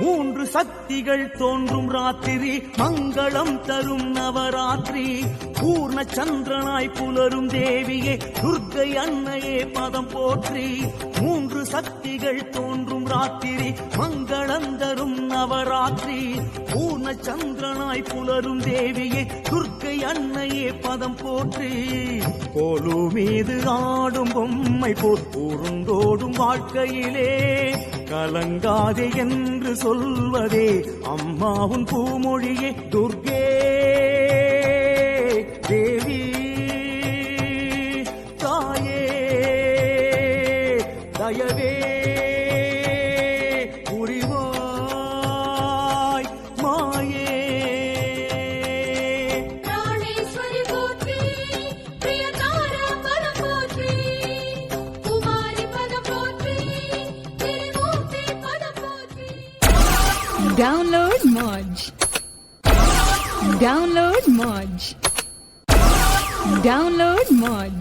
மூன்று சக்திகள் தோன்றும் ராத்திரி மங்களம் தரும் நவராத்திரி பூர்ண சந்திரனாய் புலரும் தேவியே துர்க்கை அன்னையே பதம் போற்றி மூன்று சக்திகள் தோன்றும் ராத்திரி மங்களம் தரும் நவராத்திரி பூர்ண சந்திரனாய் புலரும் தேவியே துர்க்கை அன்னையே பதம் போற்றி கோலு மீது ஆடும் பொம்மை போல் உருண்டோடும் வாழ்க்கையிலே கலங்காதே என்று சொல்வதே அம்மாவும் பூமொழியே துர்கே தேவி தாயே தயவே புரிவாய் மாயே ராணேஸ்வரி போற்றி பிரியதாரா பதம் போற்றி குமாரி பதம் போற்றி திரிமூர்த்தி பதம் போற்றி. Download Moj. Download Moj. Download Moj.